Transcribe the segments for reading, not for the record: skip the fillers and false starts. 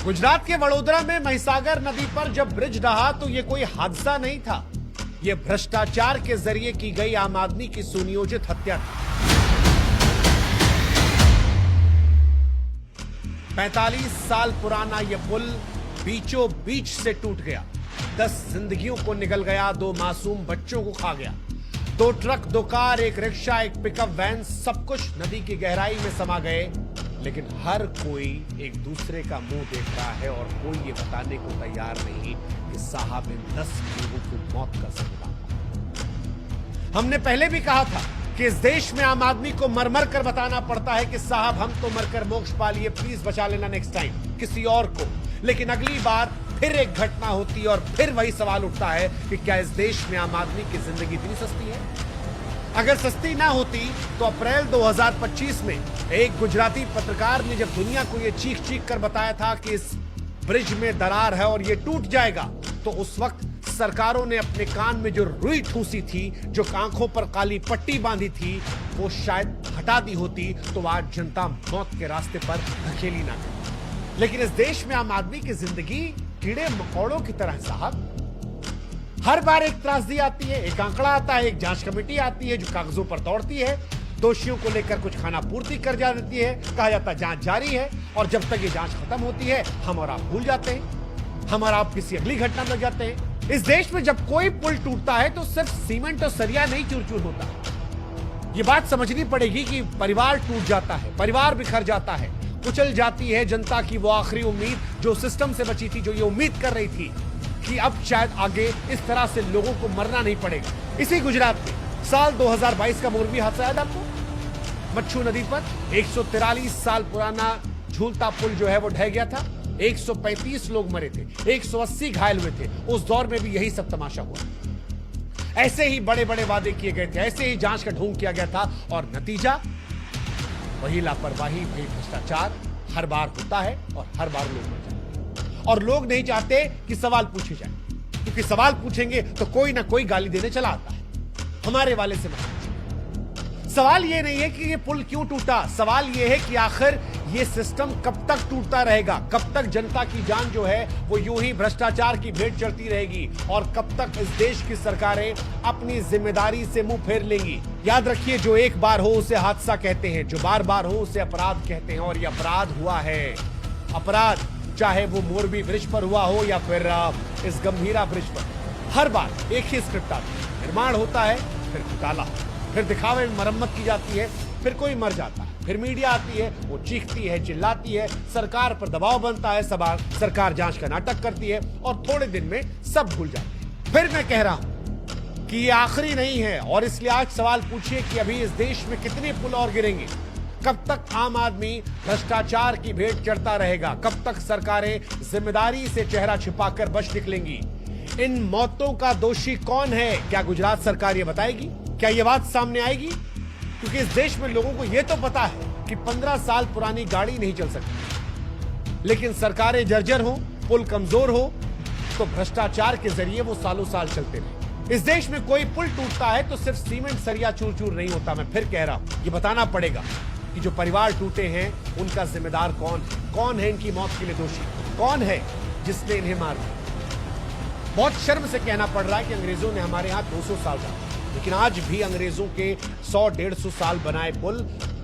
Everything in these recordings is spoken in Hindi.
गुजरात के वडोदरा में महिसागर नदी पर जब ब्रिज रहा तो यह कोई हादसा नहीं था, यह भ्रष्टाचार के जरिए की गई आम आदमी की सुनियोजित हत्या थी। 45 साल पुराना यह पुल बीचों बीच से टूट गया, 10 जिंदगियों को निगल गया, 2 मासूम बच्चों को खा गया। 2 truck, 2 car, 1 rickshaw, 1 pickup van, सब कुछ नदी की गहराई में समा गए। लेकिन हर कोई एक दूसरे का मुंह देख रहा है और कोई ये बताने को तैयार नहीं कि साहब इन 10 लोगों की मौत का जिम्मेदार। हमने पहले भी कहा था कि इस देश में आम आदमी को मर मर कर बताना पड़ता है कि साहब हम तो मरकर मोक्ष पा लिए, प्लीज बचा लेना नेक्स्ट टाइम किसी और को। लेकिन अगली बार फिर एक घटना होती है और फिर वही सवाल उठता है कि क्या इस देश में आम आदमी की जिंदगी इतनी सस्ती है? अगर सस्ती ना होती तो अप्रैल 2025 में एक गुजराती पत्रकार ने जब दुनिया को यह चीख चीख कर बताया था कि इस ब्रिज में दरार है और यह टूट जाएगा, तो उस वक्त सरकारों ने अपने कान में जो रुई ठूसी थी, जो आंखों पर काली पट्टी बांधी थी, वो शायद हटा दी होती तो आज जनता मौत के रास्ते पर धकेली ना करती। लेकिन इस देश में आम आदमी की जिंदगी कीड़े मकोड़ों की तरह साहब। हर बार एक त्रासदी आती है, एक आंकड़ा आता है, एक जांच कमेटी आती है जो कागजों पर दौड़ती है, दोषियों को लेकर कुछ खाना पूर्ति कर जा देती है, कहा जाता है जांच जारी है, और जब तक ये जांच खत्म होती है हम और आप भूल जाते हैं, हम और आप किसी अगली घटना में लग जाते हैं। इस देश में जब कोई पुल टूटता है तो सिर्फ सीमेंट और सरिया नहीं चूर चूर होता। ये बात समझनी पड़ेगी कि परिवार टूट जाता है, परिवार बिखर जाता है, कुचल जाती है जनता की वो आखिरी उम्मीद जो सिस्टम से बची थी, जो ये उम्मीद कर रही थी कि अब शायद आगे इस तरह से लोगों को मरना नहीं पड़ेगा। इसी गुजरात में साल 2022 का मोरबी हादसा याद आपको? मच्छू नदी पर 143 साल पुराना झूलता पुल जो है वो ढह गया था, 135 लोग मरे थे, 180 घायल हुए थे। उस दौर में भी यही सब तमाशा हुआ। ऐसे ही बड़े बड़े वादे किए गए थे, ऐसे ही जांच का ढोंग किया गया था, और नतीजा वही लापरवाही, वही भ्रष्टाचार हर बार होता है और हर बार लोग मर जाते हैं। और लोग नहीं चाहते कि सवाल पूछे जाए, क्योंकि सवाल पूछेंगे तो कोई ना कोई गाली देने चला आता है। हमारे वाले से मत पूछिए। सवाल ये नहीं है कि ये पुल क्यों टूटा, सवाल ये है कि आखिर ये सिस्टम कब तक टूटता रहेगा, कब तक जनता की जान जो है वो यूं ही भ्रष्टाचार की भेंट चढ़ती रहेगी, और कब तक इस देश की सरकारें अपनी जिम्मेदारी से मुंह फेर लेंगी। याद रखिए, जो एक बार हो उसे हादसा कहते हैं, जो बार बार हो उसे अपराध कहते हैं, और ये अपराध हुआ है। अपराध चाहे वो मोरबी ब्रिज पर हुआ हो या फिर इस गंभीरा ब्रिज पर, हर बार एक ही स्क्रिप्ट आती है। निर्माण होता है, फिर घोटाला, फिर दिखावे में मरम्मत की जाती है, फिर कोई मर जाता है, फिर मीडिया आती है, वो चीखती है, चिल्लाती है, सरकार पर दबाव बनता है, सरकार जांच का नाटक करती है, और थोड़े दिन में सब भूल जाते हैं। फिर मैं कह रहा हूं कि ये आखिरी नहीं है, और इसलिए आज सवाल पूछिए कि अभी इस देश में कितने पुल और गिरेंगे? कब तक आम आदमी भ्रष्टाचार की भेंट चढ़ता रहेगा? कब तक सरकारें जिम्मेदारी से चेहरा छिपाकर बच निकलेंगी? इन मौतों का दोषी कौन है? क्या गुजरात सरकार ये बताएगी? क्या ये बात सामने आएगी? क्योंकि इस देश में लोगों को यह तो पता है कि 15 साल पुरानी गाड़ी नहीं चल सकती, लेकिन सरकारें जर्जर हो, पुल कमजोर हो, तो भ्रष्टाचार के जरिए वो सालों साल चलते रहे। इस देश में कोई पुल टूटता है तो सिर्फ सीमेंट सरिया चूर चूर नहीं होता। मैं फिर कह रहा हूं, ये बताना पड़ेगा कि जो परिवार टूटे हैं उनका जिम्मेदार कौन है, कौन है इनकी मौत के लिए दोषी, कौन है जिसने इन्हें मार दिया। बहुत शर्म से कहना पड़ रहा है कि अंग्रेजों ने हमारे यहां 200 साल रहा, लेकिन आज भी अंग्रेजों के 100-150 साल बनाए पुल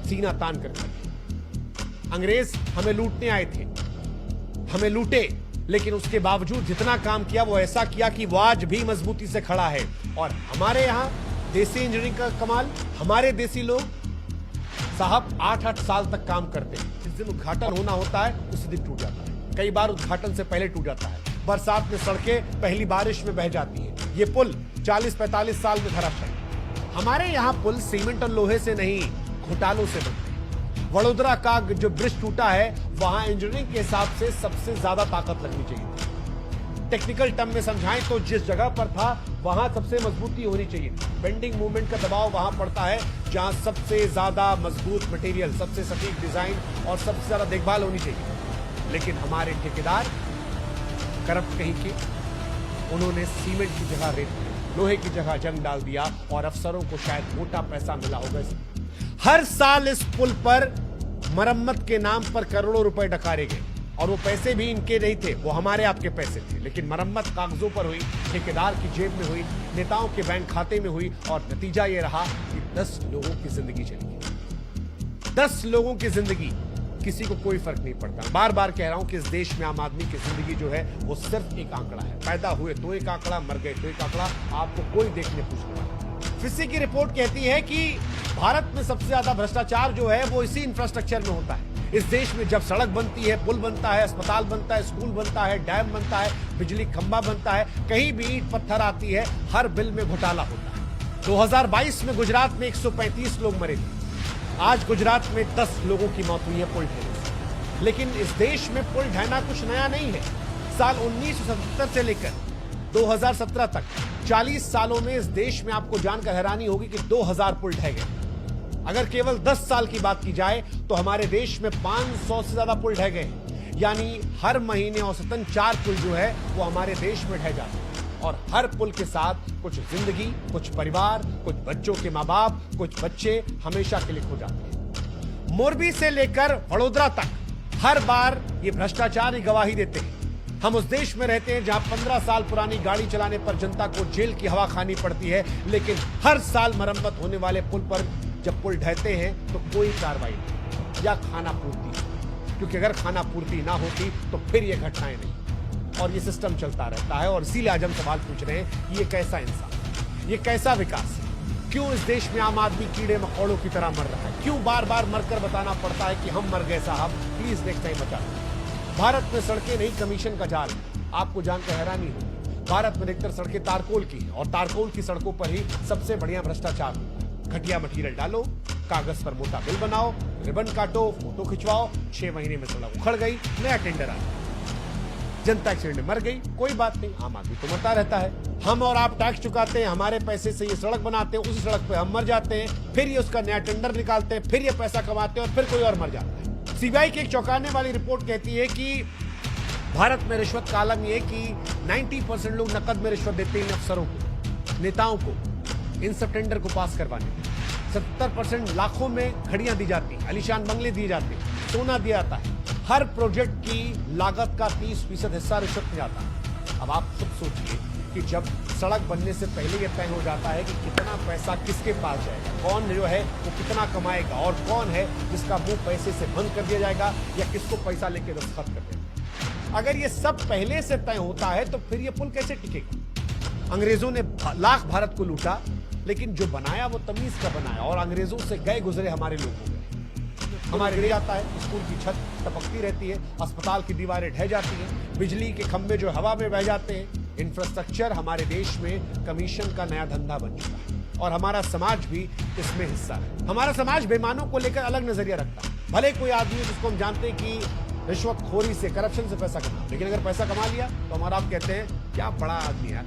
सीना तान कर खड़े। अंग्रेज हमें लूटने आए थे, हमें लूटे, लेकिन उसके बावजूद जितना काम किया वो ऐसा किया कि वो आज भी मजबूती से खड़ा है। और हमारे यहां देसी इंजीनियरिंग का कमाल, हमारे देसी लोग साहब 8-8 साल तक काम करते हैं। जिस दिन उद्घाटन होना होता है उसी दिन टूट जाता है, कई बार उद्घाटन से पहले टूट जाता है। बरसात में सड़कें पहली बारिश में बह जाती है। ये पुल 40-45 साल में धराशायी। हमारे यहाँ पुल सीमेंट और लोहे से नहीं, घोटालों से बनते हैं। वडोदरा का जो ब्रिज टूटा है, वहां इंजीनियरिंग के हिसाब से सबसे ज्यादा ताकत लगनी चाहिए। टेक्निकल टर्म में समझाएं तो जिस जगह पर था वहां सबसे मजबूती होनी चाहिए। बेंडिंग मूवमेंट का दबाव वहां पड़ता है जहां सबसे ज्यादा मजबूत मटेरियल, सबसे सटीक डिजाइन और सबसे ज्यादा देखभाल होनी चाहिए। लेकिन हमारे ठेकेदार करप्ट कहीं के, उन्होंने सीमेंट की जगह रेत, लोहे की जगह जंग डाल दिया, और अफसरों को शायद मोटा पैसा मिला होगा। हर साल इस पुल पर मरम्मत के नाम पर करोड़ों रुपए डकारे गए। और वो पैसे भी इनके नहीं थे, वो हमारे आपके पैसे थे, लेकिन मरम्मत कागजों पर हुई, ठेकेदार की जेब में हुई, नेताओं के बैंक खाते में हुई, और नतीजा ये रहा कि 10 लोगों की जिंदगी चली गई। 10 लोगों की जिंदगी, किसी को कोई फर्क नहीं पड़ता। बार बार कह रहा हूं कि इस देश में आम आदमी की जिंदगी जो है वो सिर्फ एक आंकड़ा है। पैदा हुए तो एक आंकड़ा, मर गए तो एक आंकड़ा, आपको कोई देखने पूछने वाला। फिसी की रिपोर्ट कहती है कि भारत में सबसे ज्यादा भ्रष्टाचार जो है वो इसी इंफ्रास्ट्रक्चर में होता है। इस देश में जब सड़क बनती है, पुल बनता है, अस्पताल बनता है, स्कूल बनता है, डैम बनता है, बिजली खंभा बनता है, कहीं भी ईंट पत्थर आती है, हर बिल में घोटाला होता है। 2022 में गुजरात में 135 लोग मरे थे। आज गुजरात में 10 लोगों की मौत हुई है पुल ढहने से। लेकिन इस देश में पुल ढहना कुछ नया नहीं है। साल 1977 से लेकर 2017 तक 40 सालों में इस देश में आपको जानकर हैरानी होगी कि 2000 पुल ढह गए। अगर केवल 10 साल की बात की जाए तो हमारे देश में 500 से ज्यादा पुल ढह गए। यानी हर महीने औसतन 4 पुल जो है वो हमारे देश में ढह जाते हैं। और हर पुल के साथ कुछ जिंदगी, कुछ परिवार, कुछ बच्चों के माँ बाप, कुछ बच्चे हमेशा के लिए खो जाते हैं। मोरबी से लेकर वडोदरा तक हर बार ये भ्रष्टाचार ही गवाही देते हैं। हम उस देश में रहते हैं जहां 15 साल पुरानी गाड़ी चलाने पर जनता को जेल की हवा खानी पड़ती है, लेकिन हर साल मरम्मत होने वाले पुल पर जब पुल ढहते हैं तो कोई कार्रवाई नहीं या खाना पूर्ति, क्योंकि अगर खाना पूर्ति ना होती तो फिर ये घटनाएं नहीं, और ये सिस्टम चलता रहता है। और इसीलिए आज हम सवाल पूछ रहे हैं, ये कैसा इंसान, ये कैसा विकास है? क्यों इस देश में आम आदमी कीड़े मकोड़ों की तरह मर रहा है? क्यों बार बार मरकर बताना पड़ता है कि हम मर गए साहब, प्लीज नेक्स्ट टाइम बचा लो। भारत में सड़कें नहीं कमीशन का जाल है। आपको जानकर हैरानी होगी, भारत में अधिकतर सड़कें तारकोल की हैं, और तारकोल की सड़कों पर ही सबसे बढ़िया भ्रष्टाचार होता है। घटिया मटीरियल डालो, कागज पर मोटा बिल बनाओ, रिबन काटो, फोटो खिंचवाओ, 6 महीने में सड़क उखड़ गई, नया टेंडर आ गया, जनता एक्सीडेंट में मर गई, कोई बात नहीं, आम आदमी तो मरता रहता है। हम और आप टैक्स चुकाते हैं, हमारे पैसे से ये सड़क बनाते हैं, उसी सड़क पे हम मर जाते हैं, फिर ये उसका नया टेंडर निकालते हैं, फिर ये पैसा कमाते हैं, और फिर कोई और मर जाता है। सीबीआई की एक चौंकाने वाली रिपोर्ट कहती है कि भारत में रिश्वत का आलम ये कि 90% लोग नकद में रिश्वत देते हैं अफसरों को, नेताओं को, इन सब टेंडर को पास करवाने में। 70% लाखों में घड़ियां दी जाती हैं, आलीशान बंगले दिए जाते हैं, सोना दिया जाता है। हर प्रोजेक्ट की लागत का 30% हिस्सा रिश्वत में जाता है। अब आप खुद सोचिए कि जब सड़क बनने से पहले यह तय हो जाता है कि कितना पैसा किसके पास जाएगा, कौन जो है वो कितना कमाएगा, और कौन है जिसका मुंह पैसे से बंद कर दिया जाएगा या किसको पैसा लेके दस्तखत कर देगा। अगर ये सब पहले से तय होता है तो फिर ये पुल कैसे टिकेगा? अंग्रेजों ने लाख भारत को लूटा, लेकिन जो बनाया वो तमीज का बनाया, और अंग्रेजों से गए गुजरे हमारे लोग हो गए। हमारे गिर जाता है, स्कूल की छत टपकती रहती है, अस्पताल की दीवारें ढह जाती हैं, बिजली के खंभे जो हवा में बह जाते हैं। इंफ्रास्ट्रक्चर हमारे देश में कमीशन का नया धंधा बन चुका है, और हमारा समाज भी इसमें हिस्सा है। हमारा समाज बेईमानों को लेकर अलग नजरिया रखता है। भले कोई आदमी जिसको हम जानते हैं कि रिश्वतखोरी से, करप्शन से पैसा कमा, लेकिन अगर पैसा कमा लिया तो हमारा आप कहते हैं क्या बड़ा आदमी यार,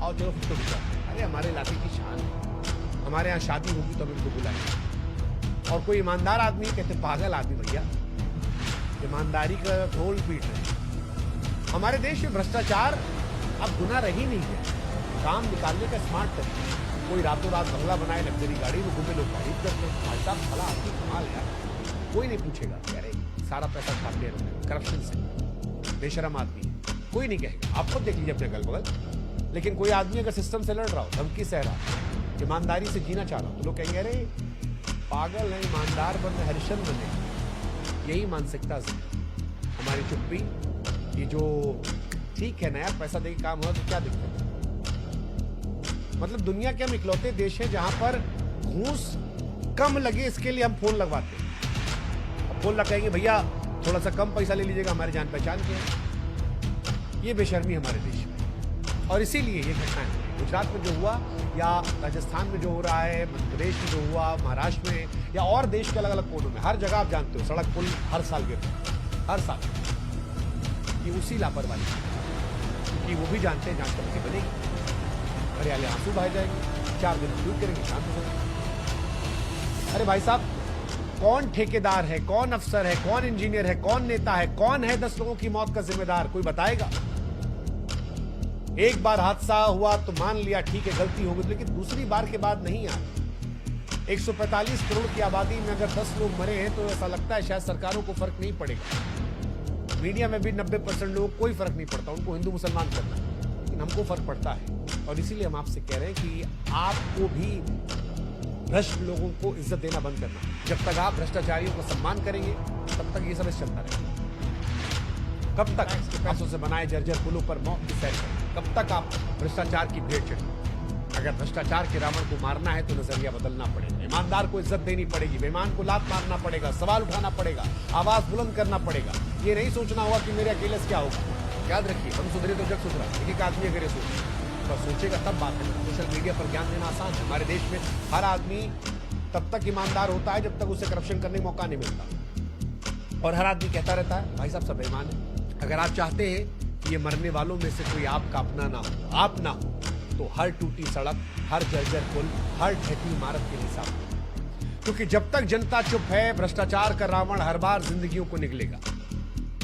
आओ चलो फोटो खिंचाते हैं। अरे हमारे इलाके की शान है, हमारे यहाँ शादी होगी तो हम इनको बुलाएंगे। और कोई ईमानदार आदमी कहते पागल आदमी भैया, ईमानदारी का ढोल पीट रहे। हमारे देश में भ्रष्टाचार अब गुनाह रही नहीं है, काम निकालने का स्मार्ट तरीका। कोई रातों रात बंगला बनाए, लग्जरी गाड़ी में घूमे, लोग तारीफ करते हैं, भाई साहब भला आदमी कमाल है, कोई नहीं पूछेगा अरे सारा पैसा खाते हैं करप्शन से, बेशरम आदमी है, कोई नहीं कहेगा। आप खुद देख लीजिए अपने अगल बगल। लेकिन कोई आदमी अगर सिस्टम से लड़ रहा हो, धमकी सह रहा हो, ईमानदारी से जीना चाह रहा हो, तो लोग कहेंगे अरे पागल है, ईमानदार बनना हरिश्चंद्र बने। यही मानसिकता से हमारी चुप्पी, ये जो ठीक है ना यार पैसा देके काम हुआ तो क्या दिक्कत है। मतलब दुनिया के हम इकलौते देश हैं जहां पर घूस कम लगे इसके लिए हम फोन लगवाते हैं। अब फोन लगाएंगे भैया थोड़ा सा कम पैसा ले लीजिएगा, हमारी जान पहचान के है। ये बेशर्मी हमारे देश में, और इसीलिए ये घटनाएं गुजरात में जो हुआ, या राजस्थान में जो हो रहा है, मध्य प्रदेश में जो हुआ, महाराष्ट्र में, या और देश के अलग अलग कोनों में, हर जगह आप जानते हो सड़क पुल हर साल गिरते हैं, हर साल। ये उसी लापरवाही, क्योंकि वो भी जानते हैं जांच कमेटी बनेगी, हरियाले आंसू बह जाएंगे, 4 दिन ट्यूट करेंगे, शांत हो जाएंगे। अरे भाई साहब, कौन ठेकेदार है, कौन अफसर है, कौन इंजीनियर है, कौन नेता है, कौन है 10 लोगों की मौत का जिम्मेदार? कोई बताएगा? एक बार हादसा हुआ तो मान लिया ठीक है गलती हो गई, लेकिन दूसरी बार के बाद नहीं यार। 145 करोड़ की आबादी में अगर 10 लोग मरे हैं तो ऐसा लगता है शायद सरकारों को फर्क नहीं पड़ेगा। मीडिया में भी 90% लोगों को कोई फर्क नहीं पड़ता, उनको हिंदू मुसलमान करना है, लेकिन हमको फर्क पड़ता है। और इसीलिए हम आपसे कह रहे हैं कि आपको भी भ्रष्ट लोगों को इज्जत देना बंद करना। जब तक आप भ्रष्टाचारियों को सम्मान करेंगे तब तक ये सब चलता रहेगा। कब तक पैसों से बनाए जर्जर पुलों पर मौत की सैर करें? कब तक आप भ्रष्टाचार की भेंट चढ़ें? अगर भ्रष्टाचार के रावण को मारना है तो नजरिया बदलना पड़ेगा। ईमानदार को इज्जत देनी पड़ेगी, बेईमान को लात मारना पड़ेगा, सवाल उठाना पड़ेगा, आवाज बुलंद करना पड़ेगा। ये नहीं सोचना होगा कि मेरे अकेले से क्या होगा। याद रखिए, हम सुधरे तो जग सुधरा। एक एक आदमी अगर ये सोचेगा तब बात है। सोशल मीडिया पर ज्ञान देना आसान है। हमारे देश में हर आदमी तब तक ईमानदार होता है जब तक उसे करप्शन करने का मौका नहीं मिलता, और हर आदमी कहता रहता है भाई साहब सब बेईमान है। अगर आप चाहते हैं कि ये मरने वालों में से कोई आपका अपना ना हो, आप ना हो, तो हर टूटी सड़क, हर जर्जर पुल, हर ढहती इमारत के हिसाब में, क्योंकि जब तक जनता चुप है भ्रष्टाचार का रावण हर बार जिंदगियों को निगलेगा।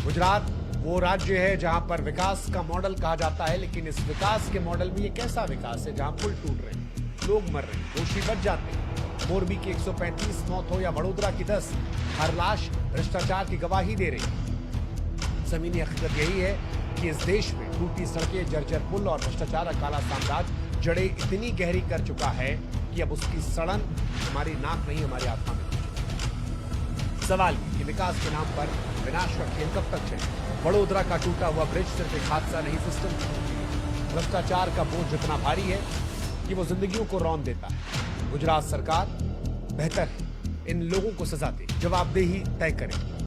गुजरात वो राज्य है जहां पर विकास का मॉडल कहा जाता है, लेकिन इस विकास के मॉडल में ये कैसा विकास है जहां पुल टूट रहे हैं, लोग मर रहे हैं, दोषी बच जाते हैं। मोरबी की 135 मौत हो या वडोदरा की 10, हर लाश भ्रष्टाचार की गवाही दे रही है। जमीनी हकीकत यही है कि इस देश में टूटी सड़कें, जर्जर पुल और भ्रष्टाचार का काला साम्राज्य जड़ें इतनी गहरी कर चुका है कि अब उसकी सड़न हमारी नाक नहीं हमारे आत्मा में पहुंच चुकी है। सवाल ये कि विकास के नाम पर विनाश का खेल कब तक चले? वडोदरा का टूटा हुआ ब्रिज सिर्फ एक हादसा नहीं, सिस्टम। भ्रष्टाचार का बोझ इतना भारी है कि वो जिंदगियों को रौंद देता है। गुजरात सरकार बेहतर है इन लोगों को सजा दे, जवाबदेही तय करे।